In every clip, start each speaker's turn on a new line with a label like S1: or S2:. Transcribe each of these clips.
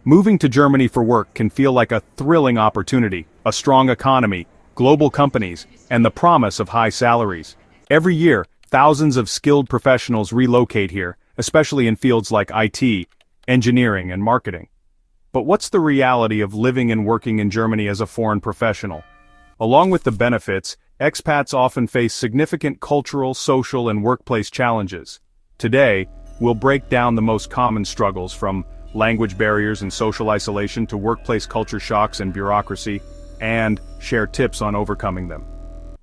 S1: Moving to Germany for work can feel like a thrilling opportunity, a strong economy, global companies, and the promise of high salaries. Every year, thousands of skilled professionals relocate here, especially in fields like IT, engineering, and marketing. But what's the reality of living and working in Germany as a foreign professional? Along with the benefits, expats often face significant cultural, social, and workplace challenges. Today, we'll break down the most common struggles from language barriers and social isolation to workplace culture shocks and bureaucracy, and share tips on overcoming them.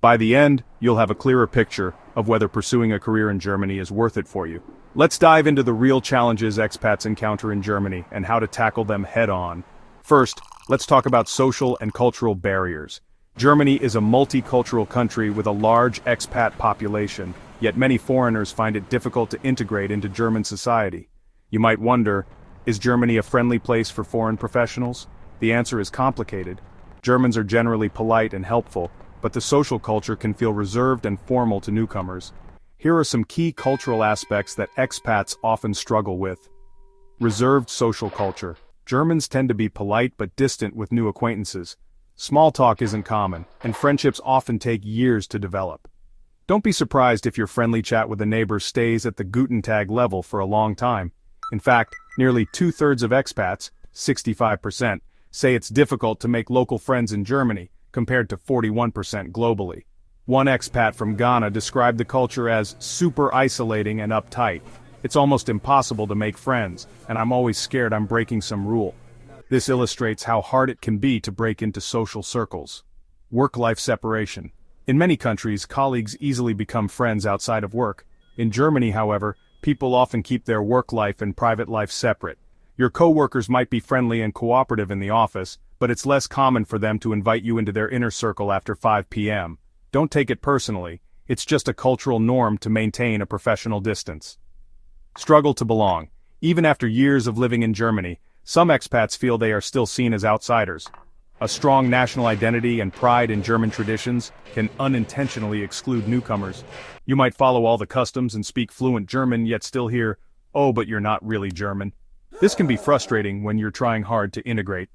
S1: By the end, you'll have a clearer picture of whether pursuing a career in Germany is worth it for you. Let's dive into the real challenges expats encounter in Germany and how to tackle them head-on. First, let's talk about social and cultural barriers. Germany is a multicultural country with a large expat population, yet many foreigners find it difficult to integrate into German society. You might wonder, is Germany a friendly place for foreign professionals? The answer is complicated. Germans are generally polite and helpful, but the social culture can feel reserved and formal to newcomers. Here are some key cultural aspects that expats often struggle with. Reserved social culture. Germans tend to be polite but distant with new acquaintances. Small talk isn't common, and friendships often take years to develop. Don't be surprised if your friendly chat with a neighbor stays at the Guten Tag level for a long time. In fact, nearly 2/3 of expats, 65%, say it's difficult to make local friends in Germany, compared to 41% globally. One expat from Ghana described the culture as super isolating and uptight. It's almost impossible to make friends, and I'm always scared I'm breaking some rule. This illustrates how hard it can be to break into social circles. Work-life separation. In many countries, colleagues easily become friends outside of work. In Germany, however, people often keep their work life and private life separate. Your coworkers might be friendly and cooperative in the office, but it's less common for them to invite you into their inner circle after 5 p.m. Don't take it personally, it's just a cultural norm to maintain a professional distance. Struggle to belong. Even after years of living in Germany, some expats feel they are still seen as outsiders. A strong national identity and pride in German traditions can unintentionally exclude newcomers. You might follow all the customs and speak fluent German yet still hear, "Oh, but you're not really German." This can be frustrating when you're trying hard to integrate.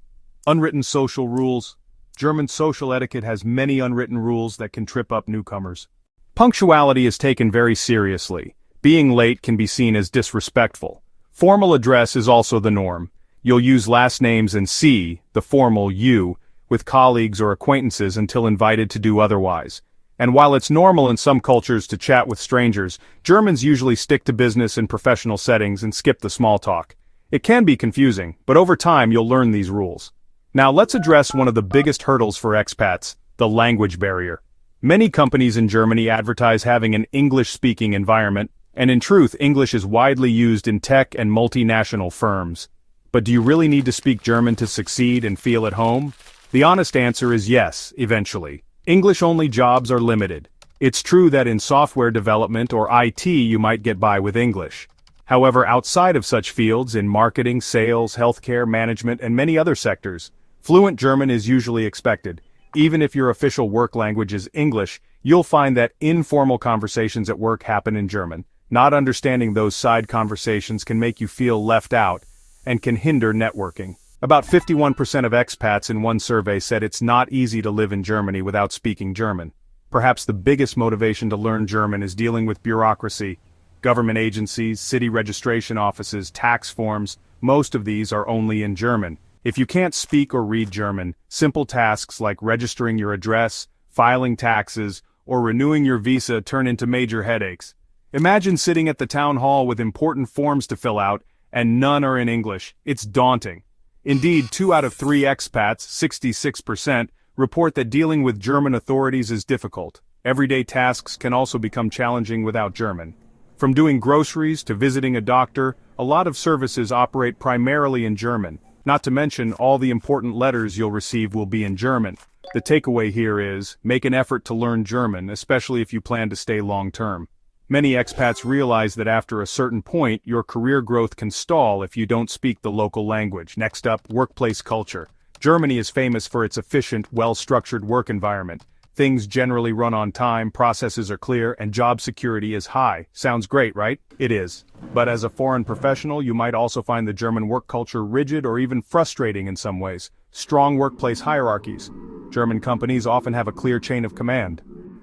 S1: Unwritten social rules. German social etiquette has many unwritten rules that can trip up newcomers. Punctuality is taken very seriously. Being late can be seen as disrespectful. Formal address is also the norm. You'll use last names and Sie, the formal you, with colleagues or acquaintances until invited to do otherwise. And while it's normal in some cultures to chat with strangers, Germans usually stick to business and professional settings and skip the small talk. It can be confusing, but over time you'll learn these rules. Now let's address one of the biggest hurdles for expats, the language barrier. Many companies in Germany advertise having an English-speaking environment, and in truth, English is widely used in tech and multinational firms. But do you really need to speak German to succeed and feel at home? The honest answer is yes, eventually. English-only jobs are limited. It's true that in software development or IT you might get by with English. However, outside of such fields, in marketing, sales, healthcare, management, and many other sectors, fluent German is usually expected. Even if your official work language is English, you'll find that informal conversations at work happen in German. Not understanding those side conversations can make you feel left out and can hinder networking. About 51% of expats in one survey said it's not easy to live in Germany without speaking German. Perhaps the biggest motivation to learn German is dealing with bureaucracy. Government agencies, city registration offices, tax forms, most of these are only in German. If you can't speak or read German, simple tasks like registering your address, filing taxes, or renewing your visa turn into major headaches. Imagine sitting at the town hall with important forms to fill out, and none are in English. It's daunting. Indeed, 2 out of 3 expats, 66%, report that dealing with German authorities is difficult. Everyday tasks can also become challenging without German. From doing groceries to visiting a doctor, a lot of services operate primarily in German. Not to mention, all the important letters you'll receive will be in German. The takeaway here is, make an effort to learn German, especially if you plan to stay long-term. Many expats realize that after a certain point, your career growth can stall if you don't speak the local language. Next up, workplace culture. Germany is famous for its efficient, well-structured work environment. Things generally run on time, processes are clear, and job security is high. Sounds great, right? It is. But as a foreign professional, you might also find the German work culture rigid or even frustrating in some ways. Strong workplace hierarchies. German companies often have a clear chain of command.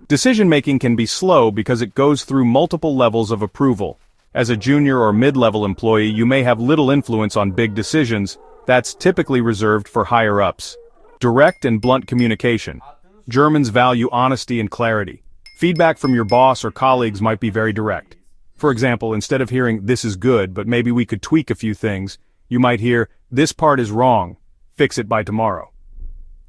S1: Decision-making can be slow because it goes through multiple levels of approval. As a junior or mid-level employee, you may have little influence on big decisions. That's typically reserved for higher-ups. Direct and blunt communication. Germans value honesty and clarity. Feedback from your boss or colleagues might be very direct. For example, instead of hearing, "This is good, but maybe we could tweak a few things," you might hear, "This part is wrong. Fix it by tomorrow."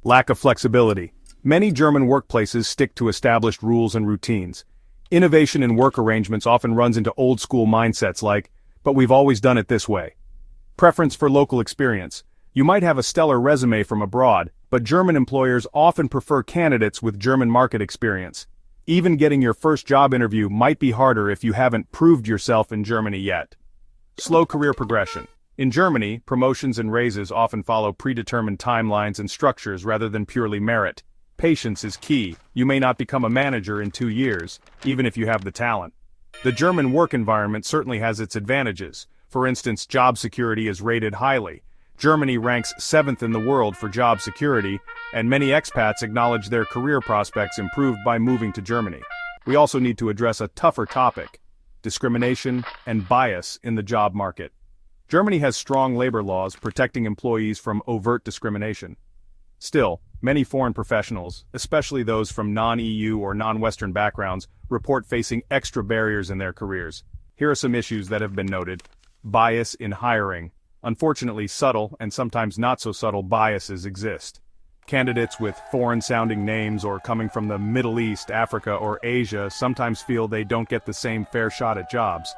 S1: Lack of flexibility. Many German workplaces stick to established rules and routines. Innovation in work arrangements often runs into old-school mindsets like, "But we've always done it this way." Preference for local experience. You might have a stellar resume from abroad, but German employers often prefer candidates with German market experience. Even getting your first job interview might be harder if you haven't proved yourself in Germany yet. Slow career progression. In Germany, promotions and raises often follow predetermined timelines and structures rather than purely merit. Patience is key. You may not become a manager in 2 years, even if you have the talent. The German work environment certainly has its advantages. For instance, job security is rated highly. Germany ranks 7th in the world for job security, and many expats acknowledge their career prospects improved by moving to Germany. We also need to address a tougher topic: discrimination and bias in the job market. Germany has strong labor laws protecting employees from overt discrimination. Still, many foreign professionals, especially those from non-EU or non-Western backgrounds, report facing extra barriers in their careers. Here are some issues that have been noted. Bias in hiring. Unfortunately, subtle and sometimes not so subtle biases exist. Candidates with foreign-sounding names or coming from the Middle East, Africa, or Asia sometimes feel they don't get the same fair shot at jobs.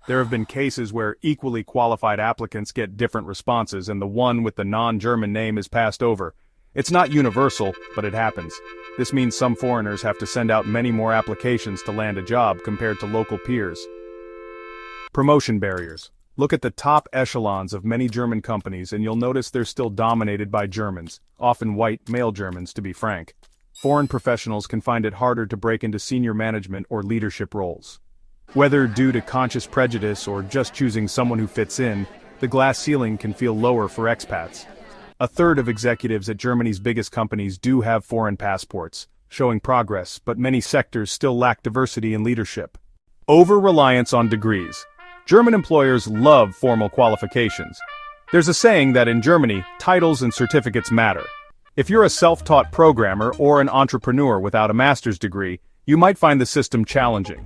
S1: There have been cases where equally qualified applicants get different responses and the one with the non-German name is passed over. It's not universal, but it happens. This means some foreigners have to send out many more applications to land a job compared to local peers. Promotion barriers. Look at the top echelons of many German companies and you'll notice they're still dominated by Germans, often white, male Germans to be frank. Foreign professionals can find it harder to break into senior management or leadership roles. Whether due to conscious prejudice or just choosing someone who fits in, the glass ceiling can feel lower for expats. A third of executives at Germany's biggest companies do have foreign passports, showing progress, but many sectors still lack diversity in leadership. Over-reliance on degrees. German employers love formal qualifications. There's a saying that in Germany, titles and certificates matter. If you're a self-taught programmer or an entrepreneur without a master's degree, you might find the system challenging.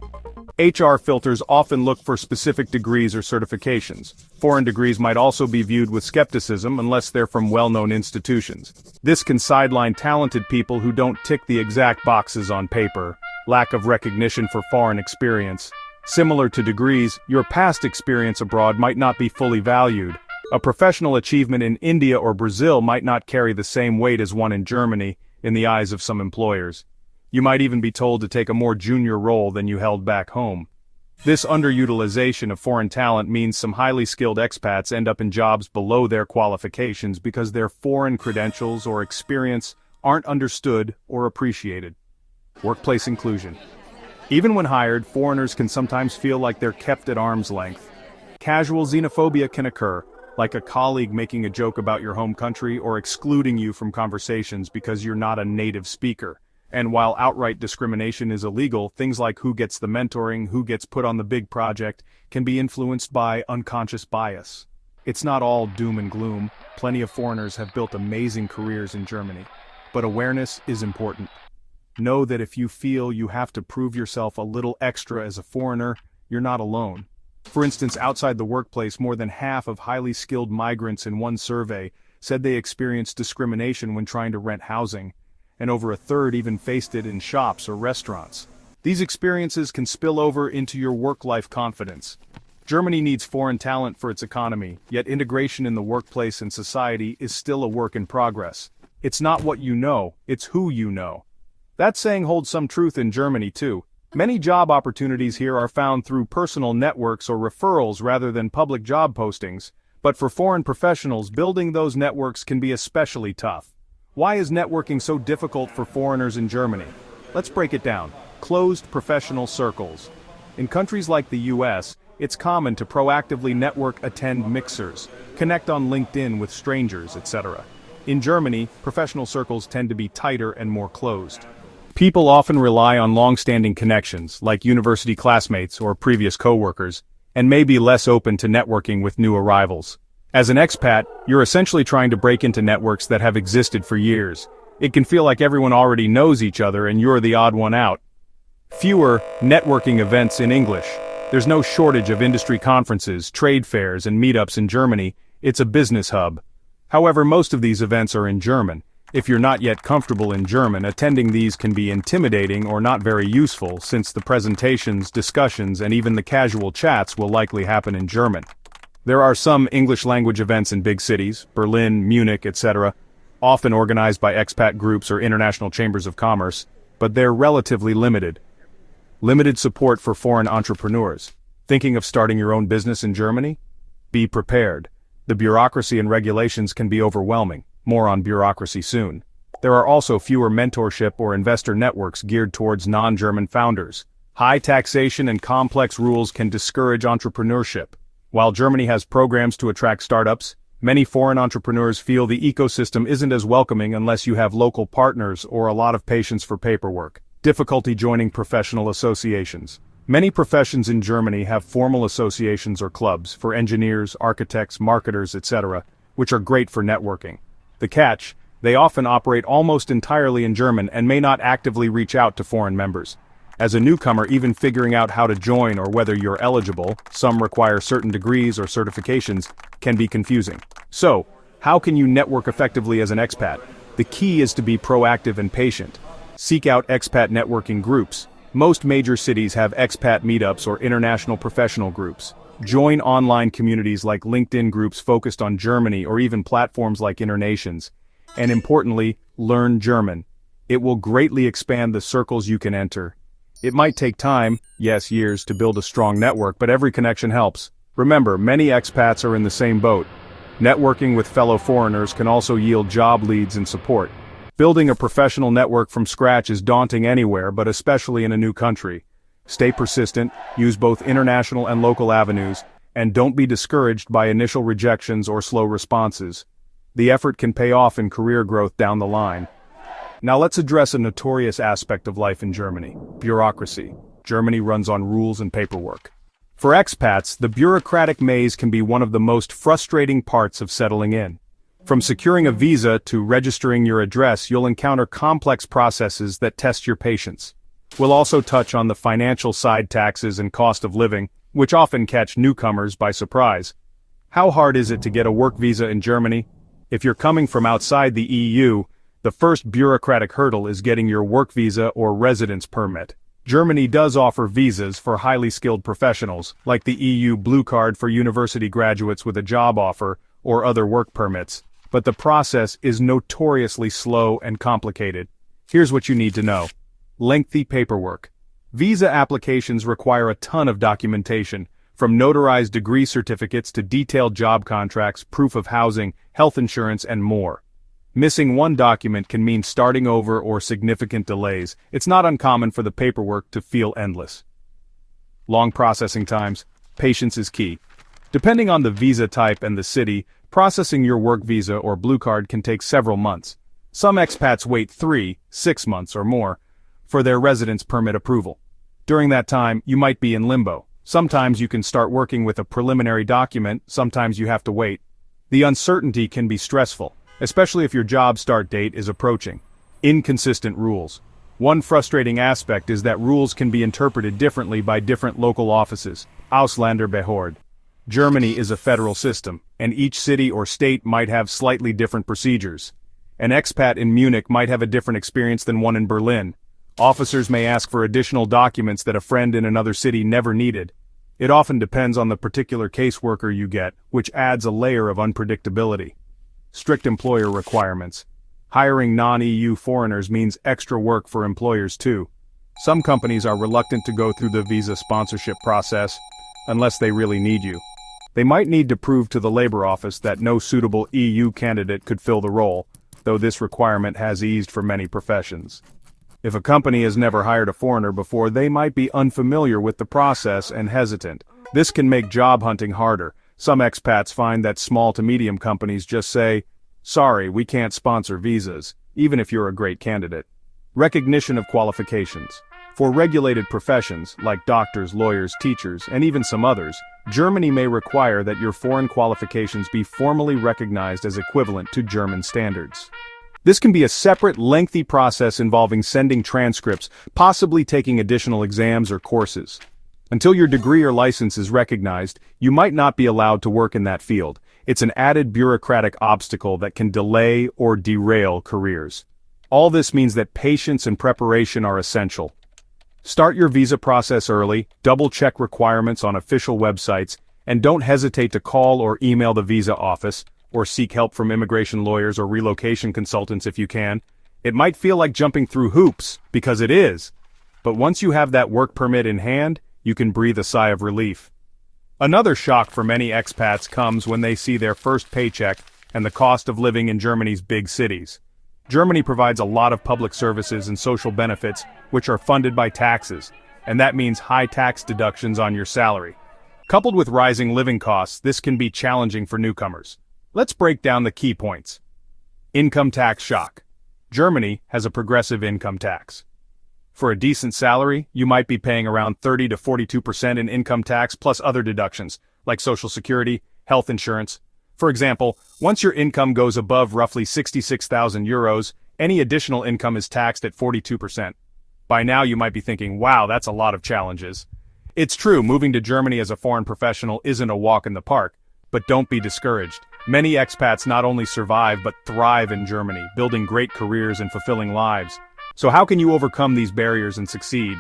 S1: HR filters often look for specific degrees or certifications. Foreign degrees might also be viewed with skepticism unless they're from well-known institutions. This can sideline talented people who don't tick the exact boxes on paper. Lack of recognition for foreign experience. Similar to degrees, your past experience abroad might not be fully valued. A professional achievement in India or Brazil might not carry the same weight as one in Germany, in the eyes of some employers. You might even be told to take a more junior role than you held back home. This underutilization of foreign talent means some highly skilled expats end up in jobs below their qualifications because their foreign credentials or experience aren't understood or appreciated. Workplace inclusion. Even when hired, foreigners can sometimes feel like they're kept at arm's length. Casual xenophobia can occur, like a colleague making a joke about your home country or excluding you from conversations because you're not a native speaker. And while outright discrimination is illegal, things like who gets the mentoring, who gets put on the big project, can be influenced by unconscious bias. It's not all doom and gloom. Plenty of foreigners have built amazing careers in Germany. But awareness is important. Know that if you feel you have to prove yourself a little extra as a foreigner, you're not alone. For instance, outside the workplace, more than half of highly skilled migrants in one survey said they experienced discrimination when trying to rent housing, and over a third even faced it in shops or restaurants. These experiences can spill over into your work-life confidence. Germany needs foreign talent for its economy, yet integration in the workplace and society is still a work in progress. It's not what you know, it's who you know. That saying holds some truth in Germany too. Many job opportunities here are found through personal networks or referrals rather than public job postings, but for foreign professionals, building those networks can be especially tough. Why is networking so difficult for foreigners in Germany? Let's break it down. Closed professional circles. In countries like the US, it's common to proactively network, attend mixers, connect on LinkedIn with strangers, etc. In Germany, professional circles tend to be tighter and more closed. People often rely on long-standing connections, like university classmates or previous coworkers, and may be less open to networking with new arrivals. As an expat, you're essentially trying to break into networks that have existed for years. It can feel like everyone already knows each other and you're the odd one out. Fewer networking events in English. There's no shortage of industry conferences, trade fairs, and meetups in Germany. It's a business hub. However, most of these events are in German. If you're not yet comfortable in German, attending these can be intimidating or not very useful, since the presentations, discussions, and even the casual chats will likely happen in German. There are some English language events in big cities, Berlin, Munich, etc., often organized by expat groups or international chambers of commerce, but they're relatively limited. Limited support for foreign entrepreneurs. Thinking of starting your own business in Germany? Be prepared. The bureaucracy and regulations can be overwhelming. More on bureaucracy soon. There are also fewer mentorship or investor networks geared towards non-German founders. High taxation and complex rules can discourage entrepreneurship. While Germany has programs to attract startups, many foreign entrepreneurs feel the ecosystem isn't as welcoming unless you have local partners or a lot of patience for paperwork. Difficulty joining professional associations. Many professions in Germany have formal associations or clubs for engineers, architects, marketers, etc., which are great for networking. The catch: they often operate almost entirely in German and may not actively reach out to foreign members. As a newcomer, even figuring out how to join or whether you're eligible, some require certain degrees or certifications, can be confusing. So, how can you network effectively as an expat? The key is to be proactive and patient. Seek out expat networking groups. Most major cities have expat meetups or international professional groups. Join online communities like LinkedIn groups focused on Germany or even platforms like Internations. And importantly, learn German. It will greatly expand the circles you can enter. It might take time, yes, years, to build a strong network, but every connection helps. Remember, many expats are in the same boat. Networking with fellow foreigners can also yield job leads and support. Building a professional network from scratch is daunting anywhere, but especially in a new country. Stay persistent, use both international and local avenues, and don't be discouraged by initial rejections or slow responses. The effort can pay off in career growth down the line. Now let's address a notorious aspect of life in Germany: bureaucracy. Germany runs on rules and paperwork. For expats, the bureaucratic maze can be one of the most frustrating parts of settling in. From securing a visa to registering your address, you'll encounter complex processes that test your patience. We'll also touch on the financial side: taxes and cost of living, which often catch newcomers by surprise. How hard is it to get a work visa in Germany? If you're coming from outside the EU, the first bureaucratic hurdle is getting your work visa or residence permit. Germany does offer visas for highly skilled professionals, like the EU Blue Card for university graduates with a job offer, or other work permits, but the process is notoriously slow and complicated. Here's what you need to know. Lengthy paperwork. Visa applications require a ton of documentation, from notarized degree certificates to detailed job contracts, proof of housing, health insurance, and more. Missing one document can mean starting over or significant delays. It's not uncommon for the paperwork to feel endless. Long processing times. Patience is key. Depending on the visa type and the city, processing your work visa or blue card can take several months. Some expats wait 3, 6 months or more for their residence permit approval. During that time, you might be in limbo. Sometimes you can start working with a preliminary document, sometimes you have to wait. The uncertainty can be stressful, especially if your job start date is approaching. Inconsistent rules. One frustrating aspect is that rules can be interpreted differently by different local offices. Ausländerbehörde. Germany is a federal system, and each city or state might have slightly different procedures. An expat in Munich might have a different experience than one in Berlin. Officers may ask for additional documents that a friend in another city never needed. It often depends on the particular caseworker you get, which adds a layer of unpredictability. Strict employer requirements. Hiring non-EU foreigners means extra work for employers too. Some companies are reluctant to go through the visa sponsorship process, unless they really need you. They might need to prove to the labor office that no suitable EU candidate could fill the role, though this requirement has eased for many professions. If a company has never hired a foreigner before, they might be unfamiliar with the process and hesitant. This can make job hunting harder. Some expats find that small to medium companies just say, "Sorry, we can't sponsor visas," even if you're a great candidate. Recognition of qualifications. For regulated professions, like doctors, lawyers, teachers, and even some others, Germany may require that your foreign qualifications be formally recognized as equivalent to German standards. This can be a separate, lengthy process involving sending transcripts, possibly taking additional exams or courses. Until your degree or license is recognized, you might not be allowed to work in that field. It's an added bureaucratic obstacle that can delay or derail careers. All this means that patience and preparation are essential. Start your visa process early, double-check requirements on official websites, and don't hesitate to call or email the visa office, or seek help from immigration lawyers or relocation consultants if you can. It might feel like jumping through hoops, because it is. But once you have that work permit in hand, you can breathe a sigh of relief. Another shock for many expats comes when they see their first paycheck and the cost of living in Germany's big cities. Germany provides a lot of public services and social benefits, which are funded by taxes, and that means high tax deductions on your salary. Coupled with rising living costs, this can be challenging for newcomers. Let's break down the key points. Income tax shock. Germany has a progressive income tax. For a decent salary, you might be paying around 30 to 42% in income tax plus other deductions, like Social Security, health insurance. For example, once your income goes above roughly 66,000 euros, any additional income is taxed at 42%. By now you might be thinking, wow, that's a lot of challenges. It's true, moving to Germany as a foreign professional isn't a walk in the park, but don't be discouraged. Many expats not only survive but thrive in Germany, building great careers and fulfilling lives. So how can you overcome these barriers and succeed?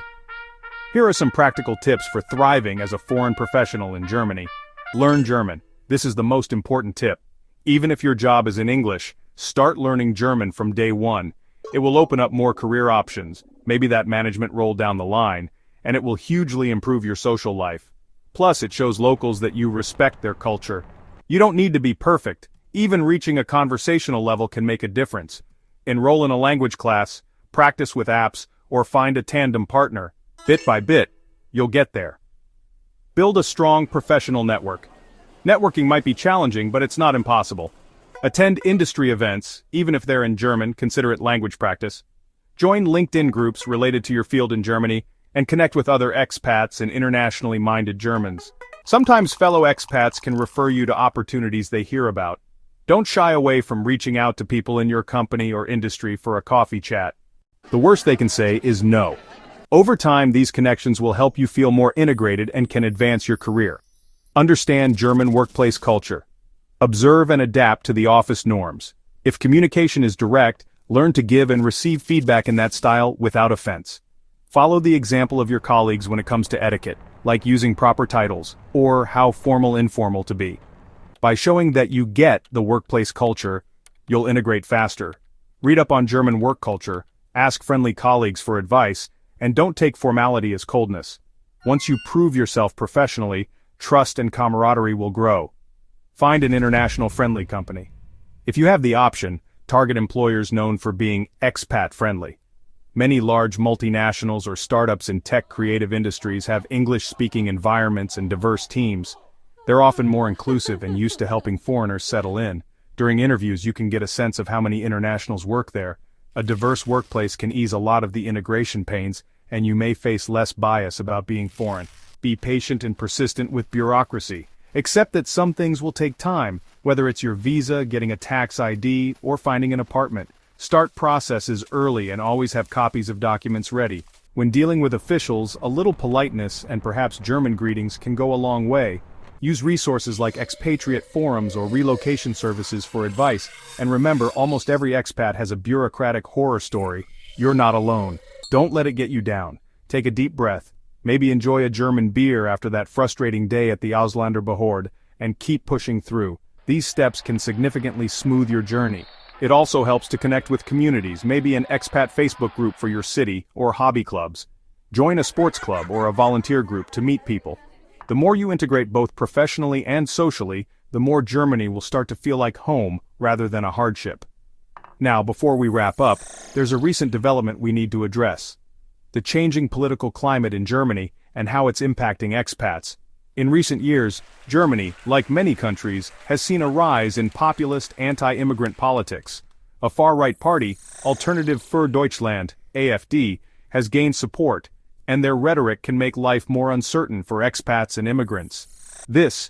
S1: Here are some practical tips for thriving as a foreign professional in Germany. Learn German. This is the most important tip. Even if your job is in English, start learning German from day one. It will open up more career options, maybe that management role down the line, and it will hugely improve your social life. Plus, it shows locals that you respect their culture. You don't need to be perfect. Even reaching a conversational level can make a difference. Enroll in a language class, practice with apps, or find a tandem partner. Bit by bit, you'll get there. Build a strong professional network. Networking might be challenging, but it's not impossible. Attend industry events, even if they're in German, consider it language practice. Join LinkedIn groups related to your field in Germany, and connect with other expats and internationally minded Germans. Sometimes fellow expats can refer you to opportunities they hear about. Don't shy away from reaching out to people in your company or industry for a coffee chat. The worst they can say is no. Over time, these connections will help you feel more integrated and can advance your career. Understand German workplace culture. Observe and adapt to the office norms. If communication is direct, learn to give and receive feedback in that style without offense. Follow the example of your colleagues when it comes to etiquette, like using proper titles, or how formal-informal to be. By showing that you get the workplace culture, you'll integrate faster. Read up on German work culture, ask friendly colleagues for advice, and don't take formality as coldness. Once you prove yourself professionally, trust and camaraderie will grow. Find an international friendly company. If you have the option, target employers known for being expat-friendly. Many large multinationals or startups in tech creative industries have English-speaking environments and diverse teams. They're often more inclusive and used to helping foreigners settle in. During interviews, you can get a sense of how many internationals work there. A diverse workplace can ease a lot of the integration pains, and you may face less bias about being foreign. Be patient and persistent with bureaucracy. Accept that some things will take time, whether it's your visa, getting a tax ID, or finding an apartment. Start processes early and always have copies of documents ready. When dealing with officials, a little politeness and perhaps German greetings can go a long way. Use resources like expatriate forums or relocation services for advice, and remember, almost every expat has a bureaucratic horror story. You're not alone. Don't let it get you down. Take a deep breath. Maybe enjoy a German beer after that frustrating day at the Ausländerbehörde, and keep pushing through. These steps can significantly smooth your journey. It also helps to connect with communities, maybe an expat Facebook group for your city, or hobby clubs. Join a sports club or a volunteer group to meet people. The more you integrate both professionally and socially, the more Germany will start to feel like home rather than a hardship. Now, before we wrap up, there's a recent development we need to address. The changing political climate in Germany and how it's impacting expats. In recent years, Germany, like many countries, has seen a rise in populist anti-immigrant politics. A far-right party, Alternative für Deutschland, AfD, has gained support, and their rhetoric can make life more uncertain for expats and immigrants. This,